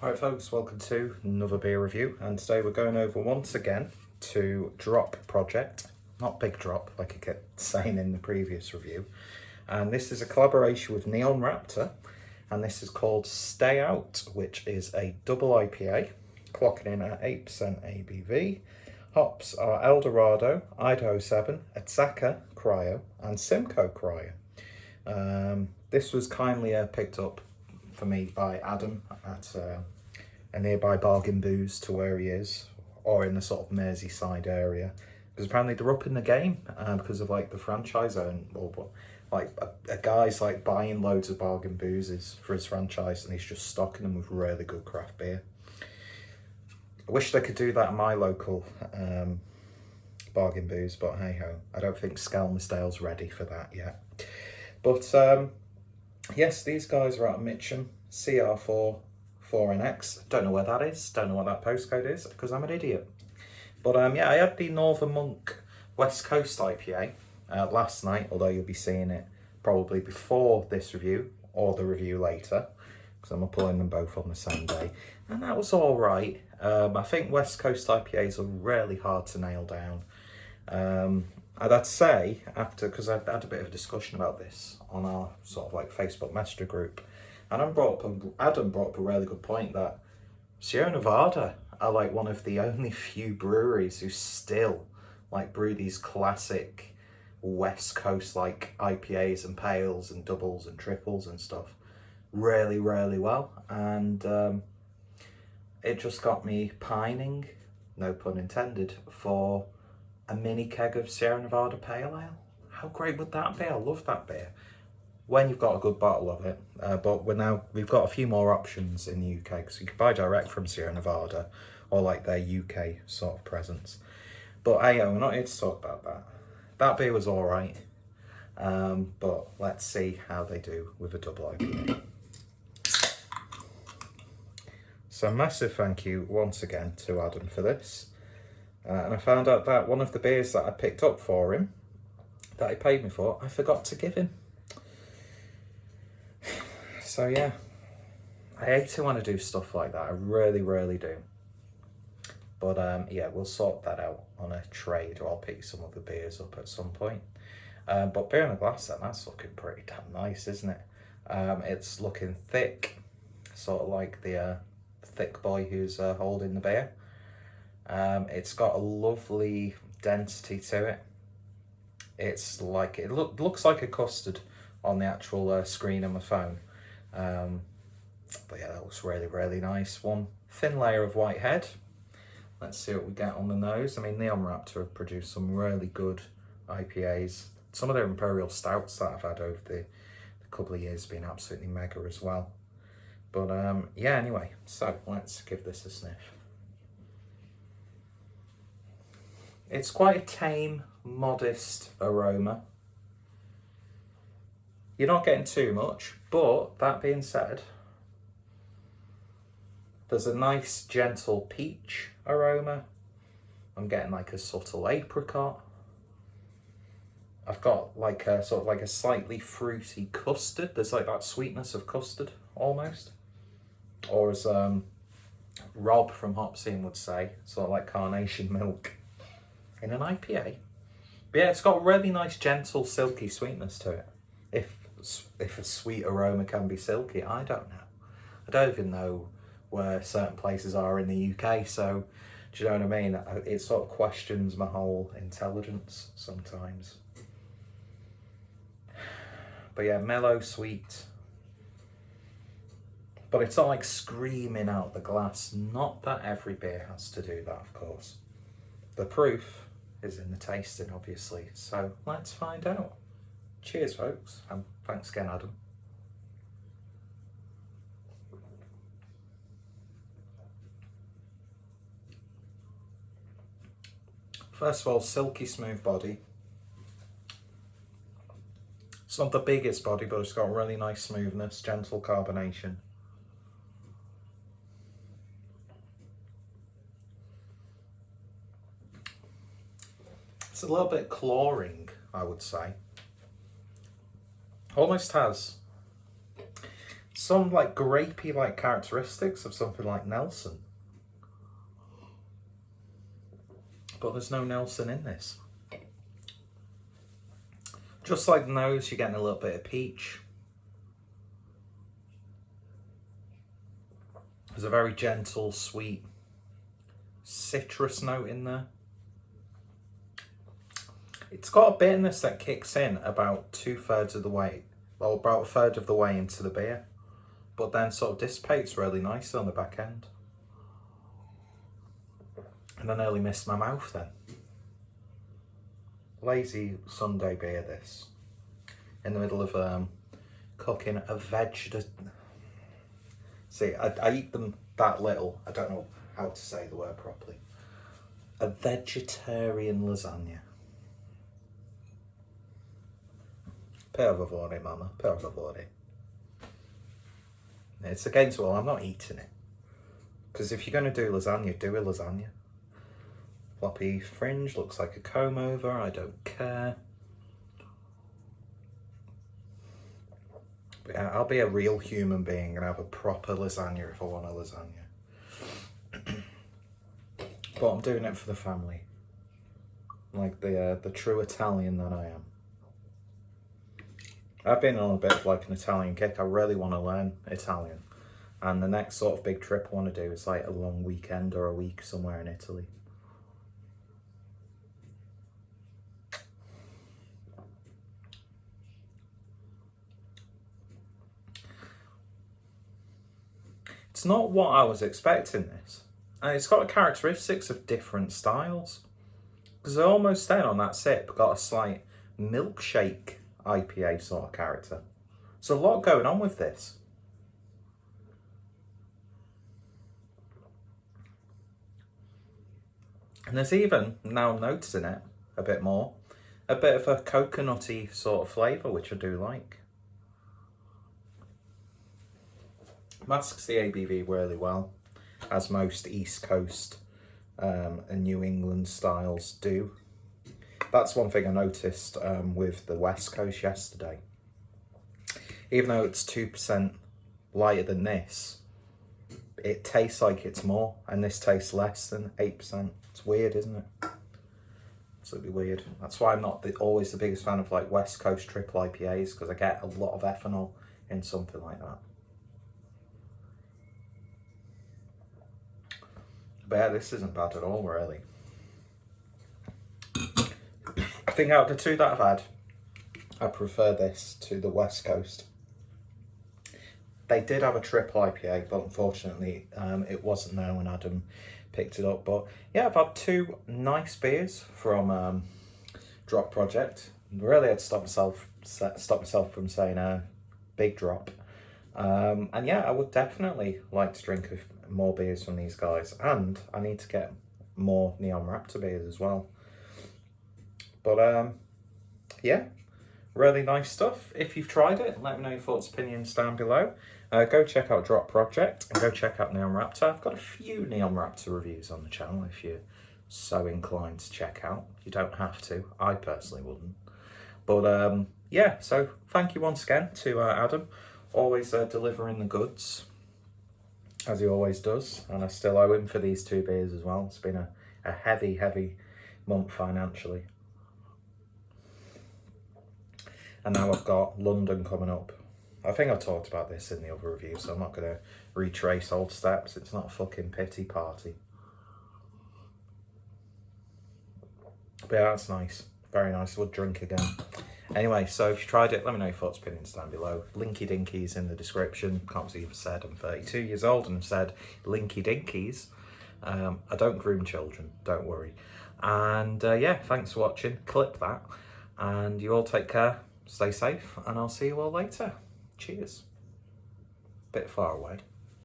Alright folks, welcome to another beer review, and today we're going over once again to Drop Project, not Big Drop like I kept saying in the previous review, and this is a collaboration with Neon Raptor, and this is called Stay Out, which is a double IPA, clocking in at 8% ABV. Hops are Eldorado, Idaho 7, Azzacca Cryo, and Simcoe Cryo. This was kindly picked up for me by Adam at a nearby bargain booze to where he is, or in the sort of Merseyside area, because apparently they're up in the game because of like the franchise own, or like a guy's like buying loads of bargain boozes for his franchise and he's just stocking them with really good craft beer. I wish they could do that in my local bargain booze, but hey ho, I don't think Skelmersdale's ready for that yet. But yes, these guys are out of Mitcham, CR4 4NX. Don't know where that is, don't know what that postcode is because I'm an idiot. But yeah, I had the Northern Monk West Coast IPA last night, although you'll be seeing it probably before this review or the review later, because I'm pulling them both on the same day, and that was all right. I think West Coast IPAs are really hard to nail down. I'd say after, because I had a bit of a discussion about this on our sort of like Facebook Messenger group, and Adam brought up a really good point that Sierra Nevada are like one of the only few breweries who still like brew these classic West Coast like IPAs and pales and doubles and triples and stuff really, really well. And it just got me pining, no pun intended, for a mini keg of Sierra Nevada Pale Ale. How great would that be? I love that beer when you've got a good bottle of it. But we've got a few more options in the UK, because you can buy direct from Sierra Nevada or like their UK sort of presence. But hey, we're not here to talk about that. That beer was all right, but let's see how they do with a double IPA. So massive thank you once again to Adam for this. And I found out that one of the beers that I picked up for him, that he paid me for, I forgot to give him. So yeah, I hate it when I do stuff like that. I really, really do. But yeah, we'll sort that out on a trade, or I'll pick some other beers up at some point. But beer in a glass then, that's looking pretty damn nice, isn't it? It's looking thick, sort of like the thick boy who's holding the beer. It's got a lovely density to it. It's like, it looks like a custard on the actual screen on my phone. But yeah, that looks really, really nice. One thin layer of white head. Let's see what we get on the nose. I mean, Neon Raptor have produced some really good IPAs. Some of their Imperial Stouts that I've had over the couple of years have been absolutely mega as well. But yeah, anyway, so let's give this a sniff. It's quite a tame, modest aroma. You're not getting too much, but that being said, there's a nice gentle peach aroma. I'm getting like a subtle apricot. I've got like a sort of like a slightly fruity custard. There's like that sweetness of custard almost. Or as Rob from Hopsing would say, sort of like carnation milk in an IPA. But yeah, it's got a really nice gentle silky sweetness to it. If a sweet aroma can be silky, I don't know. I don't even know where certain places are in the UK, so do you know what I mean? It sort of questions my whole intelligence sometimes. But yeah, mellow, sweet. But it's not like screaming out the glass. Not that every beer has to do that, of course. The proof is in the tasting, obviously, so let's find out. Cheers, folks, and thanks again, Adam. First of all, silky smooth body. It's not the biggest body, but it's got really nice smoothness, gentle carbonation. It's a little bit clawing, I would say. Almost has some like grapey like characteristics of something like Nelson. But there's no Nelson in this. Just like the nose, you're getting a little bit of peach. There's a very gentle, sweet citrus note in there. It's got a bit in this that kicks in about 2/3 of the way, or about 1/3 of the way into the beer, but then sort of dissipates really nicely on the back end. And I nearly missed my mouth then. Lazy Sunday beer this. In the middle of cooking a See, I eat them that little, I don't know how to say the word properly. A vegetarian lasagna. Per favore, mama, per favore. It's against the wall, I'm not eating it. Because if you're going to do lasagna, do a lasagna. Floppy fringe, looks like a comb over, I don't care. But yeah, I'll be a real human being and have a proper lasagna if I want a lasagna. But I'm doing it for the family. Like the true Italian that I am. I've been on a bit of like an Italian kick. I really want to learn Italian. And the next sort of big trip I want to do is like a long weekend or a week somewhere in Italy. It's not what I was expecting this. And it's got characteristics of different styles. Because I almost then on that sip got a slight milkshake IPA sort of character. There's a lot going on with this. And there's even, now I'm noticing it a bit more, a bit of a coconutty sort of flavour, which I do like. Masks the ABV really well, as most East Coast and New England styles do. That's one thing I noticed with the West Coast yesterday. Even though it's 2% lighter than this, it tastes like it's more, and this tastes less than 8%. It's weird, isn't it? Absolutely weird. That's why I'm not always the biggest fan of like West Coast triple IPAs, because I get a lot of ethanol in something like that. But yeah, this isn't bad at all, really. I think out of the two that I've had, I prefer this to the West Coast. They did have a triple IPA, but unfortunately it wasn't there when Adam picked it up. But yeah, I've had two nice beers from Drop Project. Really had to stop myself from saying a big drop. And yeah, I would definitely like to drink more beers from these guys, and I need to get more Neon Raptor beers as well. But yeah, really nice stuff. If you've tried it, let me know your thoughts, opinions down below. Go check out Drop Project and go check out Neon Raptor. I've got a few Neon Raptor reviews on the channel if you're so inclined to check out. You don't have to. I personally wouldn't. But yeah, so thank you once again to Adam. Always delivering the goods, as he always does. And I still owe him for these two beers as well. It's been a heavy, heavy month financially. And now I've got London coming up. I think I talked about this in the other review, so I'm not going to retrace old steps. It's not a fucking pity party. But yeah, that's nice. Very nice. Would drink again. Anyway, so if you tried it, let me know your thoughts, opinions down below. Linky Dinkies in the description. Can't believe I said I'm 32 years old and said Linky Dinkies. I don't groom children, don't worry. And yeah, thanks for watching. Clip that. And you all take care. Stay safe. And I'll see you all later. Cheers. Bit far away.